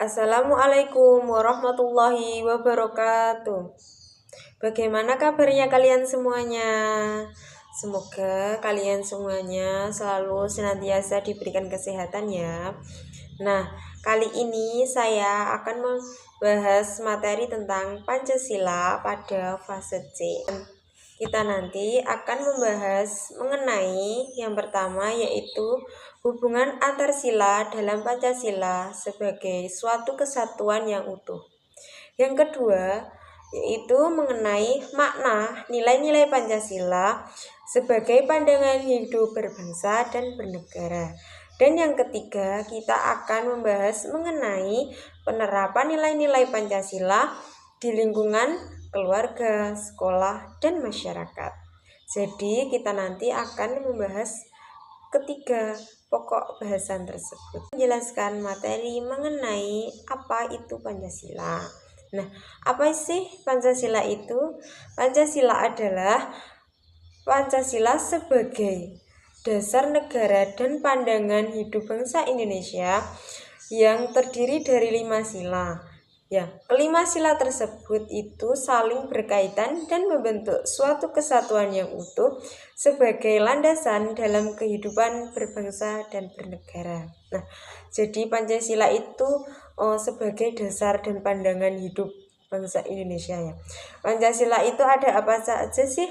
Assalamualaikum warahmatullahi wabarakatuh. Bagaimana kabarnya kalian semuanya? Semoga kalian semuanya selalu senantiasa diberikan kesehatan ya. Nah, kali ini saya akan membahas materi tentang Pancasila pada fase C. Kita nanti akan membahas mengenai yang pertama yaitu hubungan antar sila dalam Pancasila sebagai suatu kesatuan yang utuh. Yang kedua yaitu mengenai makna nilai-nilai Pancasila sebagai pandangan hidup berbangsa dan bernegara. Dan yang ketiga kita akan membahas mengenai penerapan nilai-nilai Pancasila di lingkungan keluarga, sekolah, dan masyarakat. Jadi kita nanti akan membahas ketiga pokok bahasan tersebut. Menjelaskan materi mengenai apa itu Pancasila. Nah, apa sih Pancasila itu? Pancasila adalah Pancasila sebagai dasar negara dan pandangan hidup bangsa Indonesia yang terdiri dari 5 sila. Ya, kelima sila tersebut itu saling berkaitan dan membentuk suatu kesatuan yang utuh sebagai landasan dalam kehidupan berbangsa dan bernegara. Nah, jadi Pancasila itu sebagai dasar dan pandangan hidup bangsa Indonesia ya. Pancasila itu ada apa saja sih?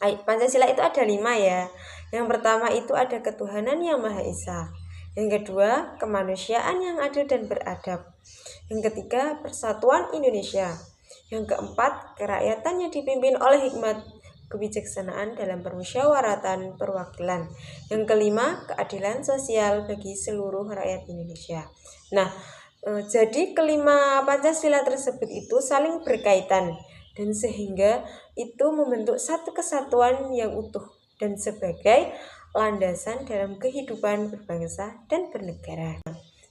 Pancasila itu ada 5 ya. Yang pertama itu ada ketuhanan yang Maha Esa. Yang kedua, kemanusiaan yang adil dan beradab. Yang ketiga, persatuan Indonesia. Yang keempat, kerakyatan yang dipimpin oleh hikmat kebijaksanaan dalam permusyawaratan perwakilan. Yang kelima, keadilan sosial bagi seluruh rakyat Indonesia. Nah, jadi kelima Pancasila tersebut itu saling berkaitan dan sehingga itu membentuk satu kesatuan yang utuh dan sebagai landasan dalam kehidupan berbangsa dan bernegara.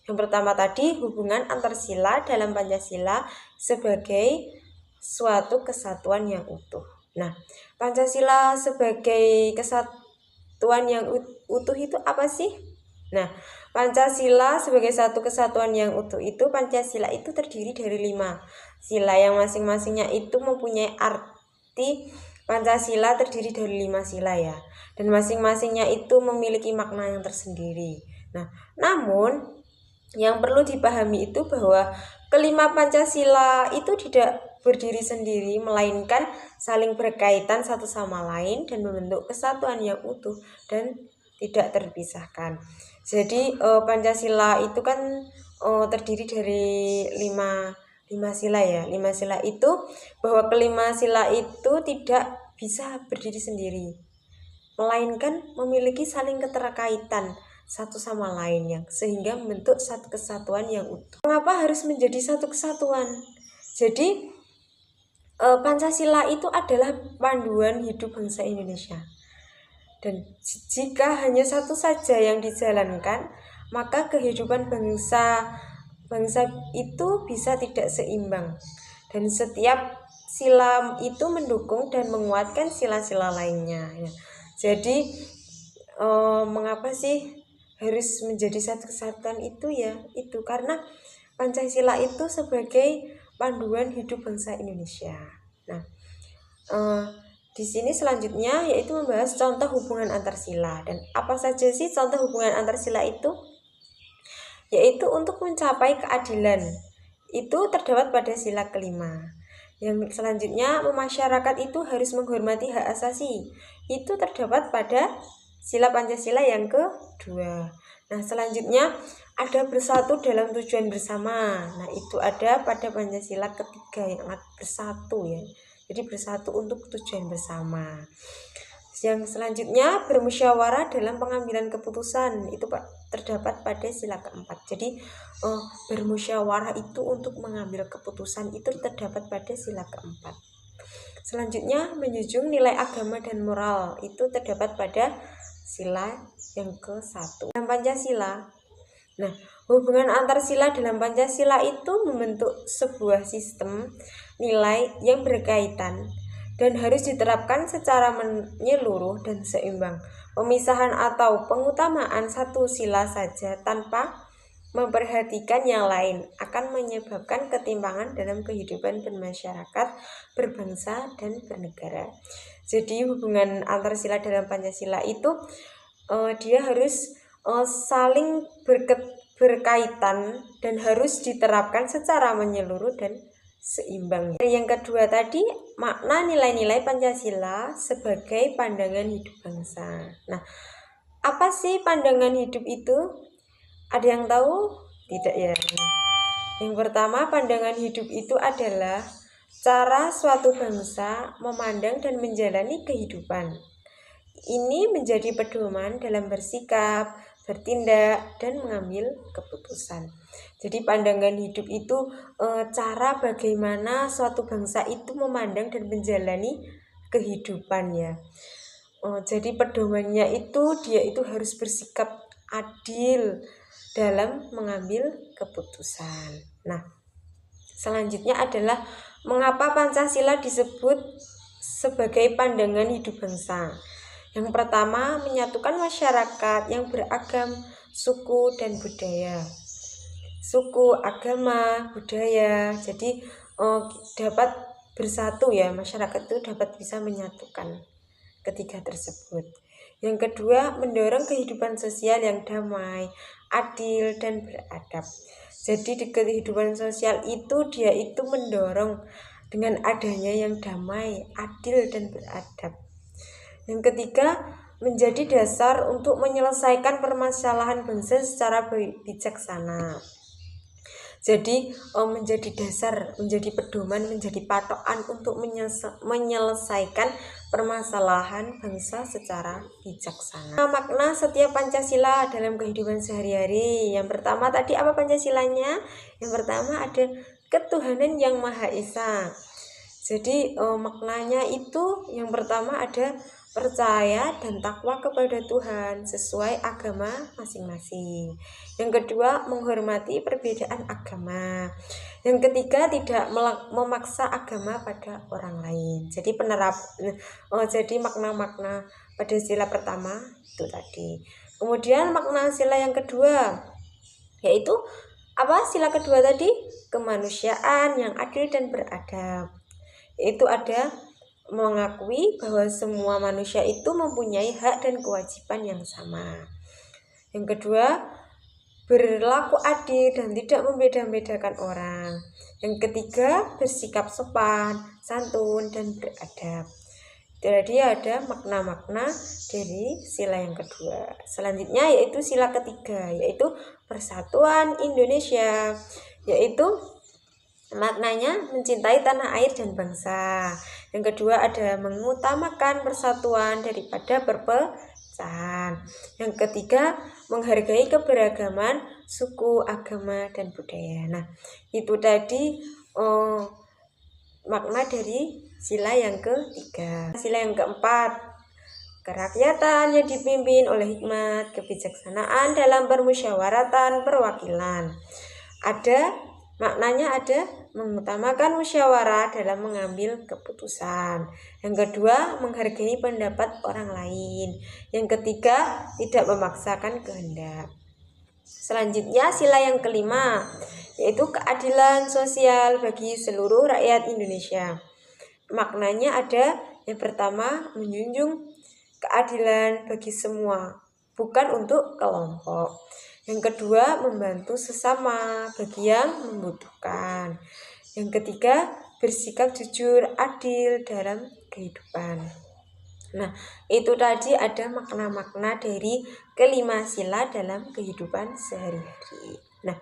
Yang pertama tadi hubungan antar sila dalam Pancasila sebagai suatu kesatuan yang utuh. Nah, Pancasila sebagai kesatuan yang utuh itu apa sih? Nah, Pancasila sebagai satu kesatuan yang utuh itu Pancasila itu terdiri dari 5 sila yang masing-masingnya itu mempunyai arti. Pancasila terdiri dari 5 sila ya, dan masing-masingnya itu memiliki makna yang tersendiri. Nah, namun yang perlu dipahami itu bahwa kelima Pancasila itu tidak berdiri sendiri, melainkan saling berkaitan satu sama lain dan membentuk kesatuan yang utuh dan tidak terpisahkan. Jadi Pancasila itu kan terdiri dari 5 sila ya. 5 sila itu bahwa kelima sila itu tidak bisa berdiri sendiri, melainkan memiliki saling keterkaitan satu sama lainnya sehingga membentuk satu kesatuan yang utuh. Mengapa harus menjadi satu kesatuan? Jadi Pancasila itu adalah panduan hidup bangsa Indonesia. Dan jika hanya satu saja yang dijalankan, maka kehidupan bangsa itu bisa tidak seimbang. Dan setiap sila itu mendukung dan menguatkan sila-sila lainnya. Ya. Jadi mengapa sih harus menjadi satu kesatuan itu ya? Itu karena Pancasila itu sebagai panduan hidup bangsa Indonesia. Nah, di sini selanjutnya yaitu membahas contoh hubungan antar sila. Dan apa saja sih contoh hubungan antar sila itu? Yaitu untuk mencapai keadilan. Itu terdapat pada sila kelima. Yang selanjutnya, masyarakat itu harus menghormati hak asasi. Itu terdapat pada sila Pancasila yang kedua. Nah, selanjutnya ada bersatu dalam tujuan bersama. Nah, itu ada pada Pancasila ketiga yang bersatu ya. Jadi bersatu untuk tujuan bersama. Yang selanjutnya bermusyawarah dalam pengambilan keputusan, itu terdapat pada sila keempat. Jadi bermusyawarah itu untuk mengambil keputusan itu terdapat pada sila keempat. Selanjutnya menjunjung nilai agama dan moral, itu terdapat pada sila yang ke-1 dalam Pancasila. Nah, hubungan antar sila dalam Pancasila itu membentuk sebuah sistem nilai yang berkaitan dan harus diterapkan secara menyeluruh dan seimbang. Pemisahan atau pengutamaan satu sila saja tanpa memperhatikan yang lain akan menyebabkan ketimpangan dalam kehidupan bermasyarakat, berbangsa, dan bernegara. Jadi hubungan antar sila dalam Pancasila itu dia harus saling berkaitan dan harus diterapkan secara menyeluruh dan seimbang. Yang kedua tadi, makna nilai-nilai Pancasila sebagai pandangan hidup bangsa. Nah, apa sih pandangan hidup itu? Ada yang tahu? Tidak ya. Yang pertama, pandangan hidup itu adalah cara suatu bangsa memandang dan menjalani kehidupan. Ini menjadi pedoman dalam bersikap, bertindak, dan mengambil keputusan. Jadi pandangan hidup itu cara bagaimana suatu bangsa itu memandang dan menjalani kehidupannya. Jadi pedomannya itu dia itu harus bersikap adil dalam mengambil keputusan. Nah, selanjutnya adalah mengapa Pancasila disebut sebagai pandangan hidup bangsa. Yang pertama, menyatukan masyarakat yang beragam suku dan budaya. Suku, agama, budaya. Jadi dapat bersatu ya, masyarakat itu dapat bisa menyatukan ketiga tersebut. Yang kedua, mendorong kehidupan sosial yang damai, adil, dan beradab. Jadi di kehidupan sosial itu dia itu mendorong dengan adanya yang damai, adil, dan beradab. Yang ketiga, menjadi dasar untuk menyelesaikan permasalahan bangsa secara bijaksana. Jadi menjadi dasar, menjadi pedoman, menjadi patokan untuk menyelesaikan permasalahan bangsa secara bijaksana. Makna setiap Pancasila dalam kehidupan sehari-hari. Yang pertama tadi apa Pancasilanya? Yang pertama ada ketuhanan yang Maha Esa. Jadi maknanya itu yang pertama ada percaya dan takwa kepada Tuhan sesuai agama masing-masing. Yang kedua, menghormati perbedaan agama. Yang ketiga, tidak memaksa agama pada orang lain. Jadi jadi makna-makna pada sila pertama itu tadi. Kemudian makna sila yang kedua yaitu apa? Sila kedua tadi kemanusiaan yang adil dan beradab. Yaitu ada mengakui bahwa semua manusia itu mempunyai hak dan kewajiban yang sama. Yang kedua, berlaku adil dan tidak membeda-bedakan orang. Yang ketiga, bersikap sopan, santun, dan beradab. Jadi ada makna-makna dari sila yang kedua. Selanjutnya yaitu sila ketiga, yaitu persatuan Indonesia, yaitu maknanya mencintai tanah air dan bangsa. Yang kedua ada mengutamakan persatuan daripada perpecahan. Yang ketiga menghargai keberagaman suku, agama, dan budaya. Nah, itu tadi makna dari sila yang ketiga. Sila yang keempat, kerakyatan yang dipimpin oleh hikmat kebijaksanaan dalam permusyawaratan perwakilan. Maknanya ada mengutamakan musyawarah dalam mengambil keputusan. Yang kedua, menghargai pendapat orang lain. Yang ketiga, tidak memaksakan kehendak. Selanjutnya sila yang kelima, yaitu keadilan sosial bagi seluruh rakyat Indonesia. Maknanya ada yang pertama, menjunjung keadilan bagi semua, bukan untuk kelompok. Yang kedua, membantu sesama bagi yang membutuhkan. Yang ketiga, bersikap jujur, adil dalam kehidupan. Nah, itu tadi ada makna-makna dari kelima sila dalam kehidupan sehari-hari. Nah,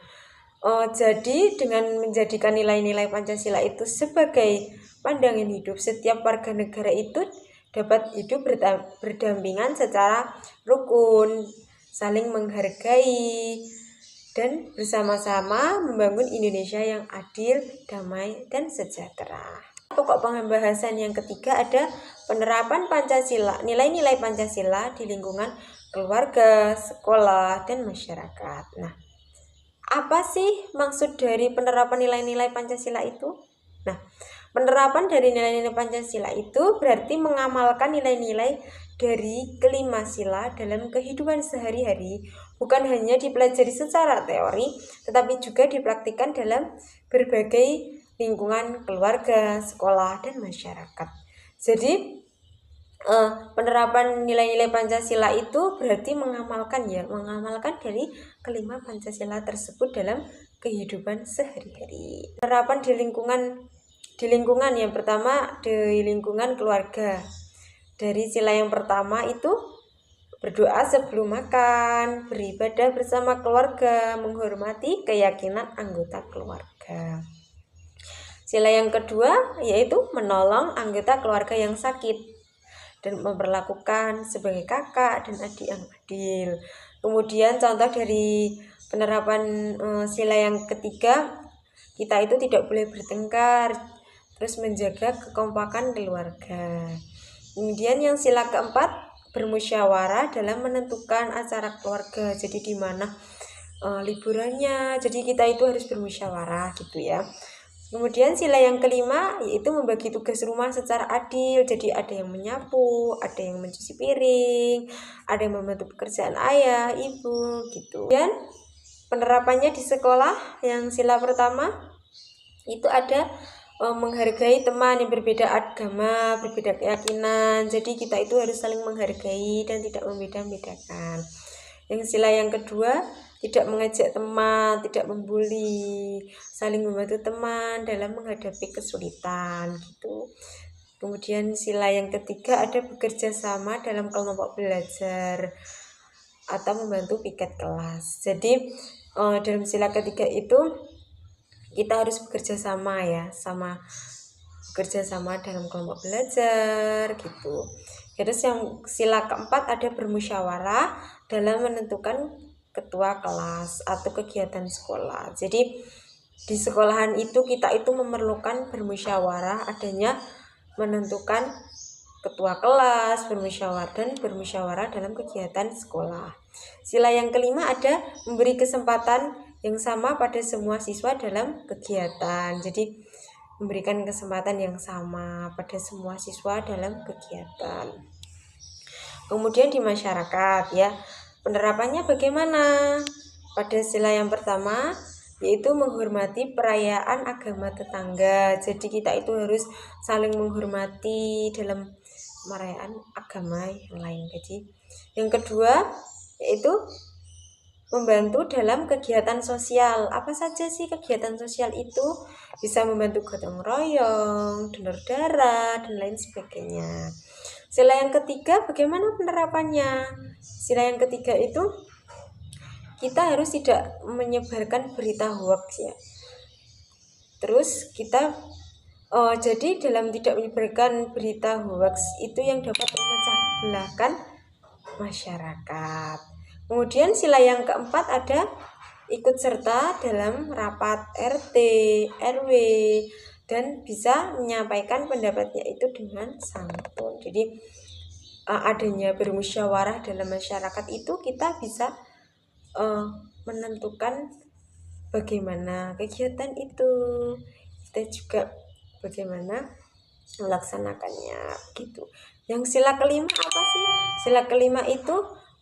jadi dengan menjadikan nilai-nilai Pancasila itu sebagai pandangan hidup, setiap warga negara itu dapat hidup berdampingan secara rukun, saling menghargai, dan bersama-sama membangun Indonesia yang adil, damai, dan sejahtera. Pokok pembahasan yang ketiga ada penerapan Pancasila, nilai-nilai Pancasila di lingkungan keluarga, sekolah, dan masyarakat. Nah, apa sih maksud dari penerapan nilai-nilai Pancasila itu? Nah, Penerapan dari nilai-nilai Pancasila itu berarti mengamalkan nilai-nilai dari kelima sila dalam kehidupan sehari-hari, bukan hanya dipelajari secara teori, tetapi juga dipraktikkan dalam berbagai lingkungan keluarga, sekolah, dan masyarakat. Jadi penerapan nilai-nilai Pancasila itu berarti mengamalkan dari kelima Pancasila tersebut dalam kehidupan sehari-hari. Penerapan di lingkungan yang pertama di lingkungan keluarga. Dari sila yang pertama itu berdoa sebelum makan, beribadah bersama keluarga, menghormati keyakinan anggota keluarga. Sila yang kedua yaitu menolong anggota keluarga yang sakit dan memperlakukan sebagai kakak dan adik yang adil. Kemudian contoh dari penerapan sila yang ketiga, kita itu tidak boleh bertengkar, terus menjaga kekompakan keluarga. Kemudian yang sila keempat, bermusyawarah dalam menentukan acara keluarga. Jadi di mana liburannya, jadi kita itu harus bermusyawarah gitu ya. Kemudian sila yang kelima yaitu membagi tugas rumah secara adil. Jadi ada yang menyapu, ada yang mencuci piring, ada yang membantu pekerjaan ayah, ibu gitu. Dan penerapannya di sekolah yang sila pertama itu ada menghargai teman yang berbeda agama, berbeda keyakinan. Jadi kita itu harus saling menghargai dan tidak membeda-bedakan. Yang sila yang kedua, tidak mengejek teman, tidak membuli, saling membantu teman dalam menghadapi kesulitan gitu. Kemudian sila yang ketiga ada bekerja sama dalam kelompok belajar atau membantu piket kelas. Jadi dalam sila ketiga itu kita harus bekerja sama bekerja sama dalam kelompok belajar gitu. Terus yang sila keempat ada bermusyawarah dalam menentukan ketua kelas atau kegiatan sekolah. Jadi di sekolahan itu kita itu memerlukan bermusyawarah, adanya menentukan ketua kelas, bermusyawarah dalam kegiatan sekolah. Sila yang kelima ada memberi kesempatan yang sama pada semua siswa dalam kegiatan. Jadi memberikan kesempatan yang sama pada semua siswa dalam kegiatan. Kemudian di masyarakat ya, penerapannya bagaimana? Pada sila yang pertama yaitu menghormati perayaan agama tetangga. Jadi kita itu harus saling menghormati dalam perayaan agama yang lain. Jadi yang kedua yaitu membantu dalam kegiatan sosial. Apa saja sih kegiatan sosial itu? Bisa membantu gotong royong, donor darah, dan lain sebagainya. Sila yang ketiga bagaimana penerapannya? Sila yang ketiga itu kita harus tidak menyebarkan berita hoax ya. Terus kita jadi dalam tidak menyebarkan berita hoax itu yang dapat memecah belahkan masyarakat. Kemudian sila yang keempat ada ikut serta dalam rapat RT, RW, dan bisa menyampaikan pendapatnya itu dengan santun. Jadi adanya bermusyawarah dalam masyarakat itu kita bisa menentukan bagaimana kegiatan itu, kita juga bagaimana melaksanakannya gitu. Yang sila kelima apa sih? Sila kelima itu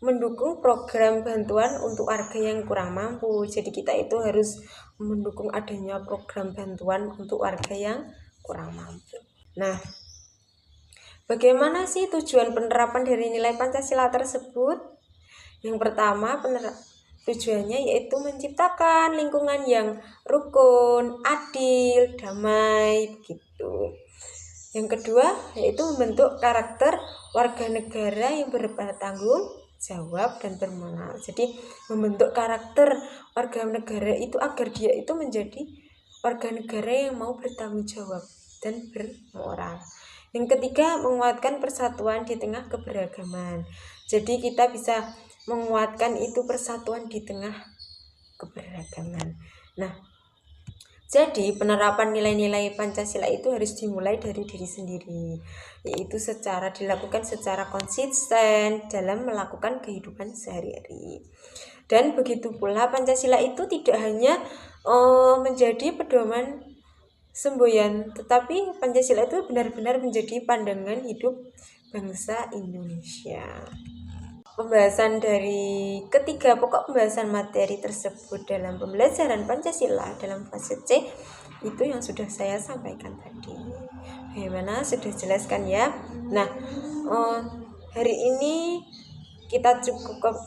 mendukung program bantuan untuk warga yang kurang mampu. Jadi kita itu harus mendukung adanya program bantuan untuk warga yang kurang mampu. Nah, bagaimana sih tujuan penerapan dari nilai Pancasila tersebut? Yang pertama, tujuannya yaitu menciptakan lingkungan yang rukun, adil, damai, begitu. Yang kedua, yaitu membentuk karakter warga negara yang bertanggung jawab dan bermoral. Jadi membentuk karakter warga negara itu agar dia itu menjadi warga negara yang mau bertanggung jawab dan bermoral. Yang ketiga, menguatkan persatuan di tengah keberagaman. Jadi kita bisa menguatkan itu persatuan di tengah keberagaman. Nah, jadi penerapan nilai-nilai Pancasila itu harus dimulai dari diri sendiri, yaitu dilakukan secara konsisten dalam melakukan kehidupan sehari-hari. Dan begitu pula Pancasila itu tidak hanya menjadi pedoman semboyan, tetapi Pancasila itu benar-benar menjadi pandangan hidup bangsa Indonesia. Pembahasan dari ketiga pokok pembahasan materi tersebut dalam pembelajaran Pancasila dalam fase C itu yang sudah saya sampaikan tadi. Bagaimana sudah jelaskan ya? Nah, hari ini kita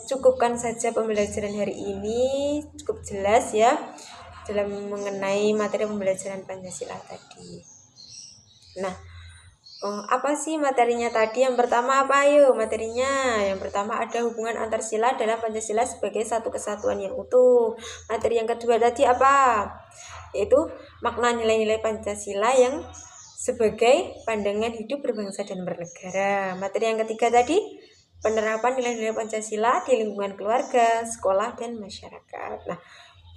cukupkan saja pembelajaran hari ini, cukup jelas ya dalam mengenai materi pembelajaran Pancasila tadi. Nah, apa sih materinya tadi? Yang pertama apa ayo materinya? Yang pertama ada hubungan antar sila dalam Pancasila sebagai satu kesatuan yang utuh. Materi yang kedua tadi apa? Yaitu makna nilai-nilai Pancasila yang sebagai pandangan hidup berbangsa dan bernegara. Materi yang ketiga tadi penerapan nilai-nilai Pancasila di lingkungan keluarga, sekolah, dan masyarakat. Nah,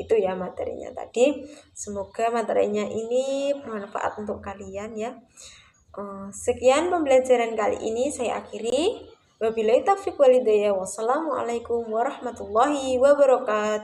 itu ya materinya tadi. Semoga materinya ini bermanfaat untuk kalian ya. Sekian pembelajaran kali ini saya akhiri. Wabillahi taufiq wal hidayah. Wassalamualaikum warahmatullahi wabarakatuh.